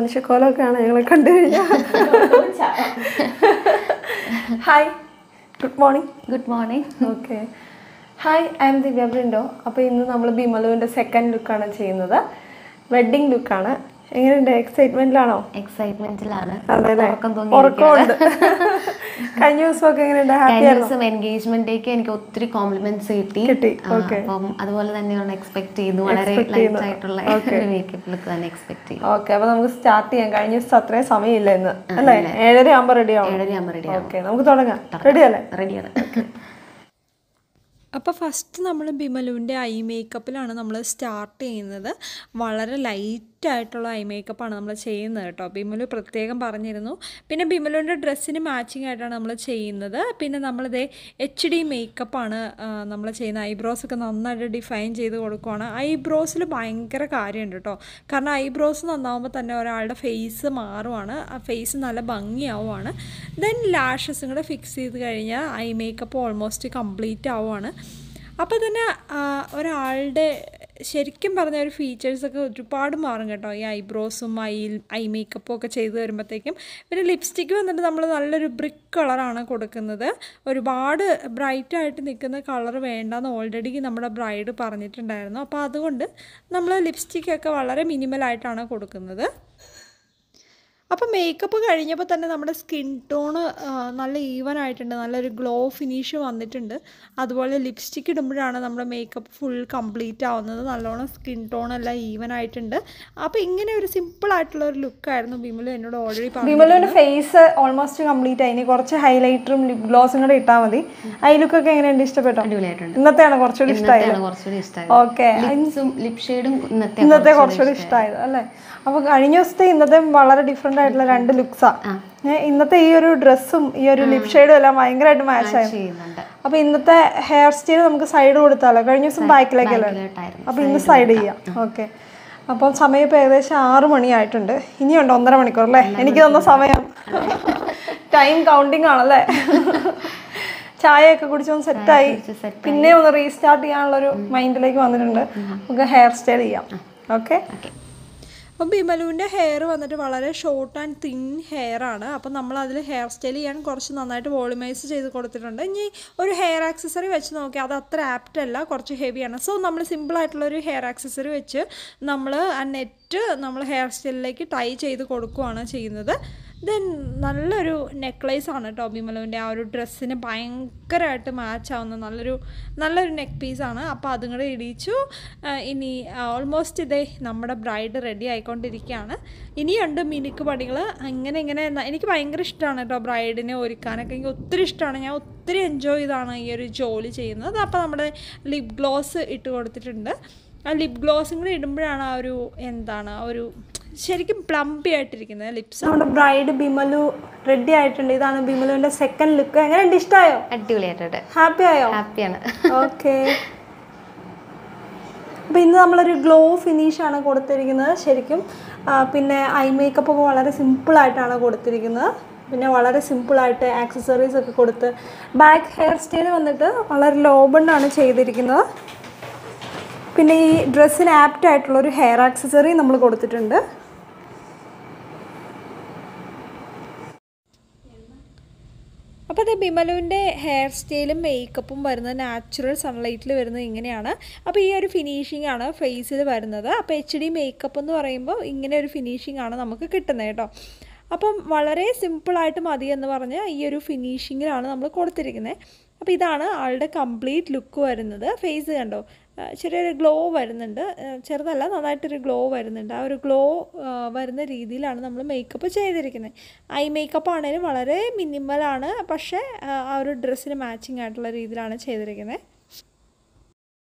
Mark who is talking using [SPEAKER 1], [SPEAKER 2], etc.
[SPEAKER 1] മനുഷ്യക്കോലമൊക്കെയാണ് ഞങ്ങളെ കണ്ടു കഴിഞ്ഞാൽ. Hi, good morning.
[SPEAKER 2] Good morning.
[SPEAKER 1] Okay, hi, I am Divya Brindo. അപ്പോൾ ഇന്ന് നമ്മൾ ബിമലുവിൻ്റെ സെക്കൻഡ് ലുക്കാണ് ചെയ്യുന്നത്. വെഡ്ഡിങ് ലുക്കാണ്. എങ്ങനെയുണ്ട്? എക്സൈറ്റ്മെന്റിലാണോ?
[SPEAKER 2] എക്സൈറ്റ്മെന്റിലാണ്.
[SPEAKER 1] അതെല്ലേ, ഉറക്കമുണ്ട്. കഴിഞ്ഞ ദിവസമൊക്കെ എങ്ങനെയുണ്ട്? ഹാപ്പി ആയിരുന്നു?
[SPEAKER 2] എൻഗേജ്മെന്റിലേക്ക് എനിക്ക് ഒത്തിരി കോംപ്ലിമെന്റ്സ്
[SPEAKER 1] കിട്ടി.
[SPEAKER 2] അപ്പം അതുപോലെ തന്നെയാണ് എക്സ്പെക്ട് ചെയ്യുന്നു. വളരെ ലൈറ്റ് ആയിട്ടുള്ള മേക്കപ്പ് ലുക്ക് തന്നെ എക്സ്പെക്ട് ചെയ്യും.
[SPEAKER 1] ഓക്കെ, അപ്പൊ നമുക്ക് സ്റ്റാർട്ട് ചെയ്യാം. കഴിഞ്ഞ ദിവസം അത്രയും സമയമില്ല ഇന്ന് അല്ലേ? 7:30 ആകുമ്പോൾ റെഡി ആവും.
[SPEAKER 2] 7:30 ആകുമ്പോൾ റെഡി ആവും.
[SPEAKER 1] ഓക്കെ, നമുക്ക് തുടങ്ങാം. റെഡി അല്ലേ?
[SPEAKER 2] റെഡിയാണ്.
[SPEAKER 3] അപ്പോൾ ഫസ്റ്റ് നമ്മൾ ബിമലുവിൻ്റെ ഐ മേക്കപ്പിലാണ് നമ്മൾ സ്റ്റാർട്ട് ചെയ്യുന്നത്. വളരെ ലൈറ്റായിട്ടുള്ള ഐ മേക്കപ്പാണ് നമ്മൾ ചെയ്യുന്നത് കേട്ടോ. ബിമലു പ്രത്യേകം പറഞ്ഞിരുന്നു. പിന്നെ ബിമലുവിൻ്റെ ഡ്രസ്സിന് മാച്ചിങ് ആയിട്ടാണ് നമ്മൾ ചെയ്യുന്നത്. പിന്നെ നമ്മളിത് HD മേക്കപ്പാണ് നമ്മൾ ചെയ്യുന്നത്. ഐബ്രോസൊക്കെ നന്നായിട്ട് ഡിഫൈൻ ചെയ്ത് കൊടുക്കുവാണ്. ഐബ്രോസിൽ ഭയങ്കര കാര്യമുണ്ട് കേട്ടോ. കാരണം ഐബ്രോസ് നന്നാവുമ്പോൾ തന്നെ ഒരാളുടെ ഫേസ് മാറുവാണ്, ആ ഫേസ് നല്ല ഭംഗിയാവുകയാണ്. ദെൻ ലാഷസും കൂടെ ഫിക്സ് ചെയ്ത് കഴിഞ്ഞാൽ ഐ മേക്കപ്പ് ഓൾമോസ്റ്റ് കംപ്ലീറ്റ് ആവുകയാണ്. അപ്പോൾ തന്നെ ഒരാളുടെ ശരിക്കും പറഞ്ഞ ഒരു ഫീച്ചേഴ്സൊക്കെ ഒരുപാട് മാറും കേട്ടോ. ഈ ഐബ്രോസും ഐ മേക്കപ്പും ഒക്കെ ചെയ്ത് വരുമ്പോഴത്തേക്കും. പിന്നെ ലിപ്സ്റ്റിക്ക് വന്നിട്ട് നമ്മൾ നല്ലൊരു ബ്രിക്ക് കളറാണ് കൊടുക്കുന്നത്. ഒരുപാട് ബ്രൈറ്റായിട്ട് നിൽക്കുന്ന കളർ വേണ്ടെന്ന് ഓൾറെഡി നമ്മുടെ ബ്രൈഡ് പറഞ്ഞിട്ടുണ്ടായിരുന്നു. അപ്പോൾ അതുകൊണ്ട് നമ്മൾ ലിപ്സ്റ്റിക്കൊക്കെ വളരെ മിനിമലായിട്ടാണ് കൊടുക്കുന്നത്. അപ്പോൾ മേക്കപ്പ് കഴിഞ്ഞപ്പോൾ തന്നെ നമ്മുടെ സ്കിൻ ടോണ് നല്ല ഈവൻ ആയിട്ടുണ്ട്, നല്ലൊരു ഗ്ലോ ഫിനിഷ് വന്നിട്ടുണ്ട്. അതുപോലെ ലിപ്സ്റ്റിക്ക് ഇടുമ്പോഴാണ് നമ്മുടെ മേക്കപ്പ് ഫുൾ കംപ്ലീറ്റ് ആവുന്നത്. നല്ലോണം സ്കിൻ ടോണെല്ലാം ഈവൻ ആയിട്ടുണ്ട്. അപ്പോൾ ഇങ്ങനെ ഒരു സിമ്പിളായിട്ടുള്ള ഒരു ലുക്കായിരുന്നു ബിമലു എന്നോട് ഓൾറെഡി പറഞ്ഞു.
[SPEAKER 1] ബിമലുവിൻ്റെ ഫേസ് ഓൾമോസ്റ്റ് കംപ്ലീറ്റ് ആയി. ഇനി കുറച്ച് ഹൈലൈറ്ററും ലിപ് ഗ്ലോസും കൂടെ ഇട്ടാൽ മതി. ഐ ലുക്കൊക്കെ എങ്ങനെയുണ്ട്? ഇഷ്ടപ്പെട്ടോ?
[SPEAKER 2] അടിപൊളിയായിട്ടുണ്ട്.
[SPEAKER 1] ഇന്നത്തെയാണ് കുറച്ചുകൂടി ഇഷ്ടമായത്. ഓക്കെ,
[SPEAKER 2] ലിപ് ഷെയ്ഡും
[SPEAKER 1] ഇന്നത്തെ കുറച്ചുകൂടി ഇഷ്ടമായത് അല്ലേ? അപ്പോൾ കഴിഞ്ഞ ദിവസത്തെ ഇന്നത്തെ വളരെ ഡിഫറെൻ്റ് ആയിട്ടുള്ള രണ്ട് ലുക്സാണ്. ഇന്നത്തെ ഈ ഒരു ഡ്രസ്സും ഈ ഒരു ലിപ് ഷെയ്ഡും എല്ലാം ഭയങ്കരമായിട്ട് മാച്ച് ആയിരുന്നു. അപ്പോൾ ഇന്നത്തെ ഹെയർ സ്റ്റൈൽ നമുക്ക് സൈഡ് കൊടുത്താലോ? കഴിഞ്ഞ ദിവസം ബാക്കിലേക്കല്ലേ? അപ്പോൾ ഇന്ന് സൈഡ് ചെയ്യാം. ഓക്കെ, അപ്പം സമയം ഇപ്പോൾ ഏകദേശം 6 മണിയായിട്ടുണ്ട്. ഇനിയുണ്ട് 1.5 മണിക്കൂർ അല്ലേ? എനിക്ക് തന്ന സമയം. ടൈം കൗണ്ടിങ് ആണല്ലേ? ചായയൊക്കെ കുടിച്ചൊന്ന് സെറ്റായി പിന്നെ ഒന്ന് റീസ്റ്റാർട്ട് ചെയ്യാനുള്ളൊരു മൈൻഡിലേക്ക് വന്നിട്ടുണ്ട്. നമുക്ക് ഹെയർ സ്റ്റൈൽ ചെയ്യാം. ഓക്കെ,
[SPEAKER 3] അപ്പോൾ ബിമലുവിൻ്റെ ഹെയർ വന്നിട്ട് വളരെ ഷോർട്ട് ആൻഡ് തിൻ ഹെയർ ആണ്. അപ്പോൾ നമ്മൾ അതിൽ ഹെയർ സ്റ്റൈൽ ചെയ്യാൻ കുറച്ച് നന്നായിട്ട് വോളിമൈസ് ചെയ്ത് കൊടുത്തിട്ടുണ്ട്. ഇനി ഒരു ഹെയർ ആക്സസറി വെച്ച് നോക്കിയാൽ അത് അത്ര ആപ്റ്റ് അല്ല, കുറച്ച് ഹെവിയാണ്. സോ നമ്മൾ സിമ്പിളായിട്ടുള്ളൊരു ഹെയർ ആക്സസറി വെച്ച് നമ്മൾ ആ നെറ്റ് നമ്മൾ ഹെയർ സ്റ്റൈലിലേക്ക് ടൈ ചെയ്ത് കൊടുക്കുകയാണ് ചെയ്യുന്നത്. ദെൻ നല്ലൊരു നെക്ലേസ് ആണ് കേട്ടോ ബിമലുവിൻ്റെ. ആ ഒരു ഡ്രസ്സിന് ഭയങ്കരമായിട്ട് മാച്ച് ആവുന്ന നല്ലൊരു നെക്ക് പീസാണ്. അപ്പോൾ അതും കൂടെ ഇടിച്ചു. ഇനി ഓൾമോസ്റ്റ് ഇതേ നമ്മുടെ ബ്രൈഡ് റെഡി ആയിക്കൊണ്ടിരിക്കുകയാണ്. ഇനിയുണ്ട് മിനുക്ക് പണികൾ. ഇങ്ങനെ എനിക്ക് ഭയങ്കര ഇഷ്ടമാണ് കേട്ടോ ബ്രൈഡിനെ ഒരുക്കാനൊക്കെ. എനിക്ക് ഒത്തിരി ഇഷ്ടമാണ്. ഞാൻ ഒത്തിരി എൻജോയ് ചെയ്താണ് ഈ ഒരു ജോലി ചെയ്യുന്നത്. അപ്പോൾ നമ്മുടെ ലിപ് ഗ്ലോസ് ഇട്ട് കൊടുത്തിട്ടുണ്ട്. ആ ലിപ് ഗ്ലോസും കൂടെ ഇടുമ്പോഴാണ് ആ ഒരു ഒരു ശരിക്കും പ്ലംപി ആയിട്ടിരിക്കുന്നത് ലിപ്സ്.
[SPEAKER 1] നമ്മുടെ ബ്രൈഡ് ബിമലു റെഡി ആയിട്ടുണ്ട്. ഇതാണ് ബിമലുവിന്റെ സെക്കൻഡ് ലുക്ക്. എങ്ങനെയുണ്ട്? ഇഷ്ടമായോ?
[SPEAKER 2] അടിപൊളിയായിട്ടുണ്ട്.
[SPEAKER 1] ഹാപ്പി ആയോ?
[SPEAKER 2] ഹാപ്പിയാണ്.
[SPEAKER 1] ഓക്കെ, അപ്പോൾ ഇന്ന് നമ്മളൊരു ഗ്ലോ ഫിനിഷാണ് കൊടുത്തിരിക്കുന്നത് ശരിക്കും. പിന്നെ ഐ മേക്കപ്പ് ഒക്കെ വളരെ സിമ്പിളായിട്ടാണ് കൊടുത്തിരിക്കുന്നത്. പിന്നെ വളരെ സിമ്പിളായിട്ട് ആക്സസറീസ് ഒക്കെ കൊടുത്ത് ബാക്ക് ഹെയർ സ്റ്റൈൽ വന്നിട്ട് വളരെ ലോ ബണ്ണാണ് ചെയ്തിരിക്കുന്നത്. പിന്നെ ഈ ഡ്രസ്സിന് ആപ്റ്റ് ആയിട്ടുള്ളൊരു ഹെയർ ആക്സസറി നമ്മൾ കൊടുത്തിട്ടുണ്ട്.
[SPEAKER 3] അപ്പോൾ അത് ബിമലുവിൻ്റെ ഹെയർ സ്റ്റൈലും മേക്കപ്പും വരുന്നത് നാച്ചുറൽ സൺലൈറ്റിൽ വരുന്നത് ഇങ്ങനെയാണ്. അപ്പോൾ ഈ ഒരു ഫിനിഷിംഗ് ആണ് ഫേസിൽ വരുന്നത്. അപ്പോൾ HD മേക്കപ്പ് എന്ന് പറയുമ്പോൾ ഇങ്ങനെ ഒരു ഫിനിഷിംഗ് ആണ് നമുക്ക് കിട്ടുന്നത് കേട്ടോ. അപ്പം വളരെ സിമ്പിളായിട്ട് മതി എന്ന് പറഞ്ഞ് ഈ ഒരു ഫിനിഷിങ്ങിലാണ് നമ്മൾ കൊടുത്തിരിക്കുന്നത്. അപ്പോൾ ഇതാണ് ആളുടെ കംപ്ലീറ്റ് ലുക്ക് വരുന്നത്. ഫേസ് കണ്ടോ, ചെറിയൊരു ഗ്ലോ വരുന്നുണ്ട്. ചെറുതല്ല, നന്നായിട്ടൊരു ഗ്ലോ വരുന്നുണ്ട്. ആ ഒരു ഗ്ലോ വരുന്ന രീതിയിലാണ് നമ്മൾ മേക്കപ്പ് ചെയ്തിരിക്കുന്നത്. ഐ മേക്കപ്പ് ആണെങ്കിലും വളരെ മിനിമലാണ്, പക്ഷേ ആ ഒരു ഡ്രസ്സിന് മാച്ചിങ് ആയിട്ടുള്ള രീതിയിലാണ് ചെയ്തിരിക്കുന്നത്.